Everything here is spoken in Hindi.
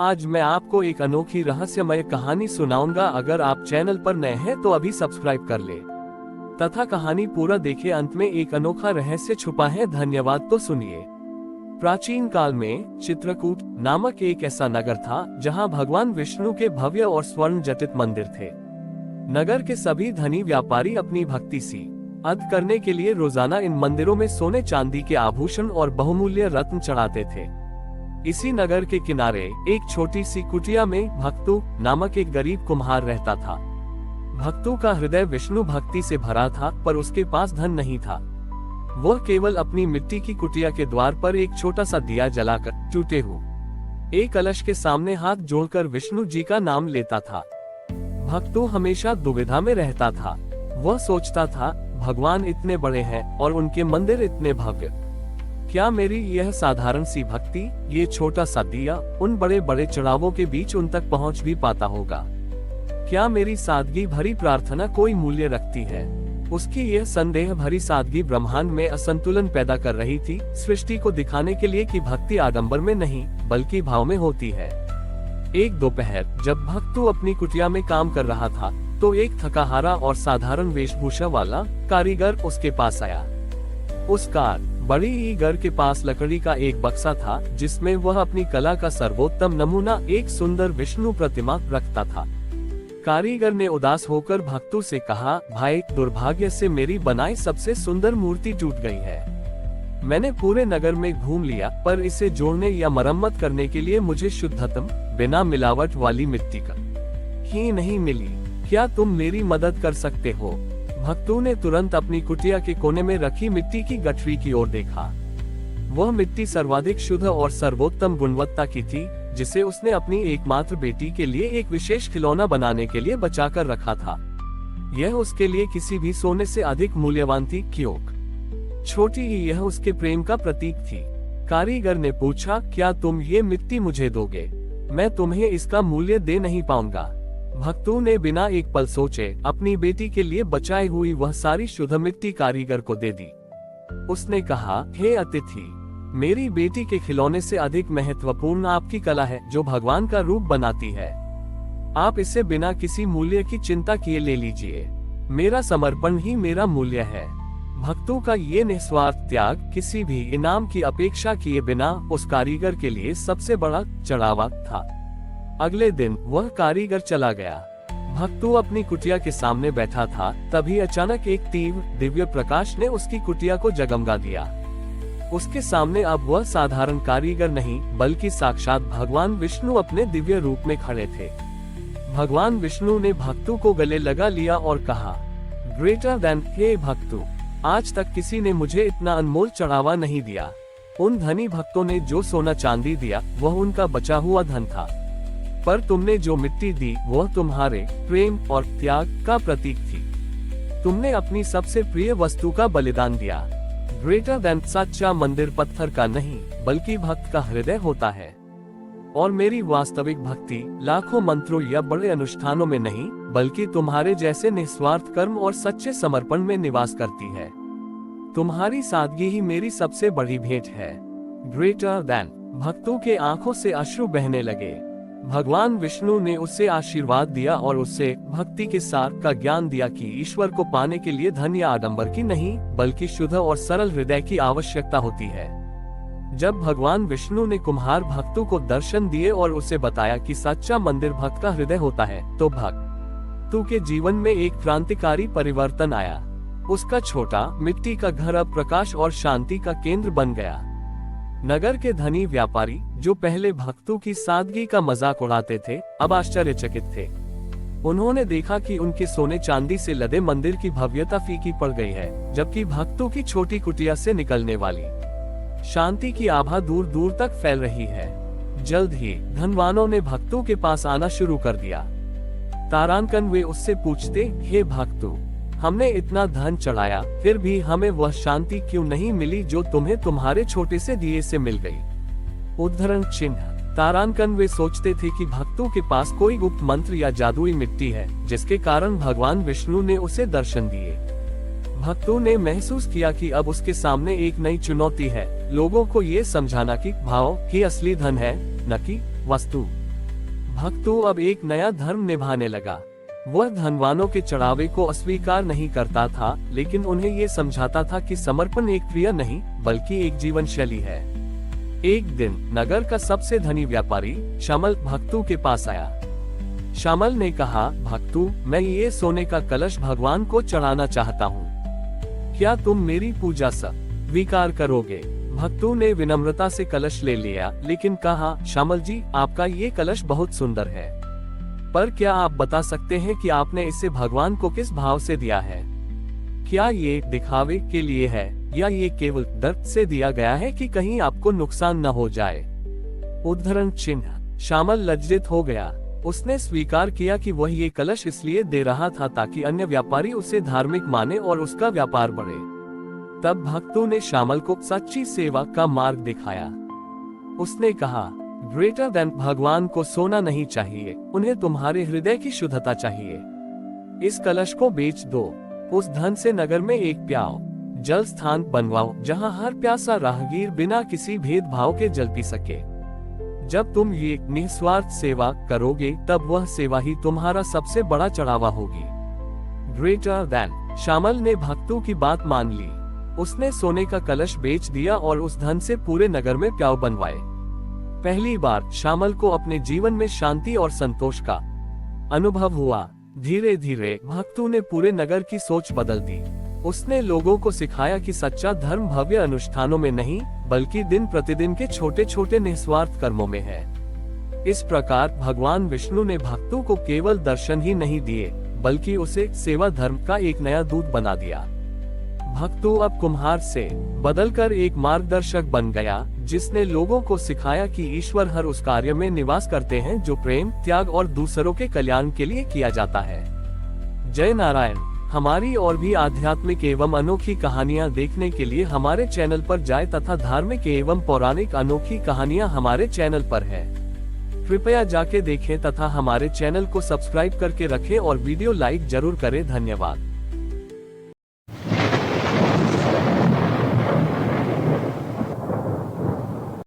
आज मैं आपको एक अनोखी रहस्यमय कहानी सुनाऊंगा। अगर आप चैनल पर नए हैं तो अभी सब्सक्राइब कर ले तथा कहानी पूरा देखे। अंत में एक अनोखा रहस्य छुपा है। धन्यवाद। तो सुनिए। प्राचीन काल में चित्रकूट नामक एक ऐसा नगर था जहां भगवान विष्णु के भव्य और स्वर्ण जटित मंदिर थे। नगर के सभी धनी व्यापारी अपनी भक्ति सी अद करने के लिए रोजाना इन मंदिरों में सोने चांदी के आभूषण और बहुमूल्य रत्न चढ़ाते थे। इसी नगर के किनारे एक छोटी सी कुटिया में भक्तू नामक एक गरीब कुम्हार रहता था। भक्तू का हृदय विष्णु भक्ति से भरा था, पर उसके पास धन नहीं था। वह केवल अपनी मिट्टी की कुटिया के द्वार पर एक छोटा सा दिया जलाकर टूटे हुए एक कलश के सामने हाथ जोड़कर विष्णु जी का नाम लेता था। भक्तू हमेशा दुविधा में रहता था। वह सोचता था, भगवान इतने बड़े हैं और उनके मंदिर इतने भव्य, क्या मेरी यह साधारण सी भक्ति, ये छोटा सा दिया उन बड़े बड़े चढ़ावों के बीच उन तक पहुंच भी पाता होगा? क्या मेरी सादगी भरी प्रार्थना कोई मूल्य रखती है? उसकी यह संदेह भरी सादगी ब्रह्मांड में असंतुलन पैदा कर रही थी, सृष्टि को दिखाने के लिए कि भक्ति आडंबर में नहीं बल्कि भाव में होती है। एक दोपहर जब भक्तू अपनी कुटिया में काम कर रहा था तो एक थकाहारा और साधारण वेशभूषा वाला कारीगर उसके पास आया। उस बड़ी ही घर के पास लकड़ी का एक बक्सा था जिसमें वह अपनी कला का सर्वोत्तम नमूना एक सुंदर विष्णु प्रतिमा रखता था। कारीगर ने उदास होकर भक्तू से कहा, भाई, दुर्भाग्य से मेरी बनाई सबसे सुंदर मूर्ति टूट गई है। मैंने पूरे नगर में घूम लिया, पर इसे जोड़ने या मरम्मत करने के लिए मुझे शुद्धतम बिना मिलावट वाली मिट्टी का ही नहीं मिली। क्या तुम मेरी मदद कर सकते हो? भक्तू ने तुरंत अपनी कुटिया के कोने में रखी मिट्टी की गठरी की ओर देखा। वह मिट्टी सर्वाधिक शुद्ध और सर्वोत्तम गुणवत्ता की थी, जिसे उसने अपनी एकमात्र बेटी के लिए एक विशेष खिलौना बनाने के लिए बचाकर रखा था। यह उसके लिए किसी भी सोने से अधिक मूल्यवान थी, क्योंकि छोटी ही यह उसके प्रेम का प्रतीक थी। कारीगर ने पूछा, क्या तुम ये मिट्टी मुझे दोगे? मैं तुम्हें इसका मूल्य दे नहीं पाऊंगा। भक्तू ने बिना एक पल सोचे अपनी बेटी के लिए बचाई हुई वह सारी शुद्ध मिट्टी कारीगर को दे दी। उसने कहा, हे अतिथि, मेरी बेटी के खिलौने से अधिक महत्वपूर्ण आपकी कला है जो भगवान का रूप बनाती है। आप इसे बिना किसी मूल्य की चिंता किए ले लीजिए। मेरा समर्पण ही मेरा मूल्य है। भक्तों का ये निस्वार्थ त्याग किसी भी इनाम की अपेक्षा किए बिना उस कारीगर के लिए सबसे बड़ा चढ़ावा था। अगले दिन वह कारीगर चला गया। भक्तू अपनी कुटिया के सामने बैठा था, तभी अचानक एक तीव्र दिव्य प्रकाश ने उसकी कुटिया को जगमगा दिया। उसके सामने अब वह साधारण कारीगर नहीं बल्कि साक्षात भगवान विष्णु अपने दिव्य रूप में खड़े थे। भगवान विष्णु ने भक्तू को गले लगा लिया और कहा, ग्रेटर देन, हे भक्तू, आज तक किसी ने मुझे इतना अनमोल चढ़ावा नहीं दिया। उन धनी भक्तों ने जो सोना चांदी दिया वह उनका बचा हुआ धन था, पर तुमने जो मिट्टी दी वह तुम्हारे प्रेम और त्याग का प्रतीक थी। तुमने अपनी सबसे प्रिय वस्तु का बलिदान दिया। ग्रेटर देन, सच्चा मंदिर पत्थर का नहीं बल्कि भक्त का हृदय होता है। और मेरी वास्तविक भक्ति लाखों मंत्रों या बड़े अनुष्ठानों में नहीं बल्कि तुम्हारे जैसे निस्वार्थ कर्म और सच्चे समर्पण में निवास करती है। तुम्हारी सादगी ही मेरी सबसे बड़ी भेंट है। Greater than. भक्तों के आंखों से अश्रु बहने लगे। भगवान विष्णु ने उसे आशीर्वाद दिया और उससे भक्ति के सार का ज्ञान दिया कि ईश्वर को पाने के लिए धन या आडंबर की नहीं बल्कि शुद्ध और सरल हृदय की आवश्यकता होती है। जब भगवान विष्णु ने कुम्हार भक्तों को दर्शन दिए और उसे बताया कि सच्चा मंदिर भक्त का हृदय होता है, तो भक्तों के जीवन में एक क्रांतिकारी परिवर्तन आया। उसका छोटा मिट्टी का घर अब प्रकाश और शांति का केंद्र बन गया। नगर के धनी व्यापारी जो पहले भक्तों की सादगी का मजाक उड़ाते थे, अब आश्चर्यचकित थे। उन्होंने देखा कि उनके सोने चांदी से लदे मंदिर की भव्यता फीकी पड़ गई है, जबकि भक्तों की छोटी कुटिया से निकलने वाली शांति की आभा दूर दूर तक फैल रही है। जल्द ही धनवानों ने भक्तों के पास आना शुरू कर दिया। तारांकन वे उससे पूछते, हे भक्तों, हमने इतना धन चढ़ाया फिर भी हमें वह शांति क्यों नहीं मिली जो तुम्हें तुम्हारे छोटे से दिए से मिल गई? उद्धरण चिन्ह। तारांकन वे सोचते थे कि भक्तों के पास कोई गुप्त मंत्र या जादुई मिट्टी है जिसके कारण भगवान विष्णु ने उसे दर्शन दिए। भक्तों ने महसूस किया कि अब उसके सामने एक नई चुनौती है, लोगों को ये समझाना कि भाव ही असली धन है, न कि वस्तु। भक्तु अब एक नया धर्म निभाने लगा। वह धनवानों के चढ़ावे को अस्वीकार नहीं करता था, लेकिन उन्हें ये समझाता था कि समर्पण एक क्रिया नहीं बल्कि एक जीवन शैली है। एक दिन नगर का सबसे धनी व्यापारी शामल भक्तु के पास आया। शामल ने कहा, भक्तु, मैं ये सोने का कलश भगवान को चढ़ाना चाहता हूँ, क्या तुम मेरी पूजा स्वीकार करोगे? भक्तु ने विनम्रता से कलश ले लिया, लेकिन कहा, शामल जी, आपका ये कलश बहुत सुंदर है, पर क्या आप बता सकते हैं कि आपने इसे भगवान को किस भाव से दिया है? क्या ये दिखावे के लिए है या ये केवल दर्द से दिया गया है कि कहीं आपको नुकसान न हो जाए? उद्धरण चिन्ह। शामल लज्जित हो गया। उसने स्वीकार किया कि वह ये कलश इसलिए दे रहा था ताकि अन्य व्यापारी उसे धार्मिक माने और उसका व्यापार बढ़े। तब भक्तों ने शामल को सच्ची सेवा का मार्ग दिखाया। उसने कहा, ग्रेटर देन भगवान को सोना नहीं चाहिए, उन्हें तुम्हारे हृदय की शुद्धता चाहिए। इस कलश को बेच दो, उस धन से नगर में एक प्याव जल स्थान बनवाओ जहां हर प्यासा राहगीर बिना किसी भेदभाव के जल पी सके। जब तुम ये निस्वार्थ सेवा करोगे तब वह सेवा ही तुम्हारा सबसे बड़ा चढ़ावा होगी। Greater than. शामल ने भक्तों की बात मान ली। उसने सोने का कलश बेच दिया और उस धन से पूरे नगर में प्याव बनवाए। पहली बार शामल को अपने जीवन में शांति और संतोष का अनुभव हुआ। धीरे धीरे भक्तों ने पूरे नगर की सोच बदल दी। उसने लोगों को सिखाया कि सच्चा धर्म भव्य अनुष्ठानों में नहीं बल्कि दिन प्रतिदिन के छोटे छोटे निस्वार्थ कर्मों में है। इस प्रकार भगवान विष्णु ने भक्तों को केवल दर्शन ही नहीं दिए बल्कि उसे सेवा धर्म का एक नया दूत बना दिया। भक्तों अब कुम्हार से बदलकर एक मार्गदर्शक बन गया, जिसने लोगों को सिखाया कि ईश्वर हर उस कार्य में निवास करते हैं जो प्रेम, त्याग और दूसरों के कल्याण के लिए किया जाता है। जय नारायण। हमारी और भी आध्यात्मिक एवं अनोखी कहानियाँ देखने के लिए हमारे चैनल पर जाएं तथा धार्मिक एवं पौराणिक अनोखी कहानियाँ हमारे चैनल पर है। कृपया जाके देखें तथा हमारे चैनल को सब्सक्राइब करके रखें और वीडियो लाइक जरूर करें। धन्यवाद।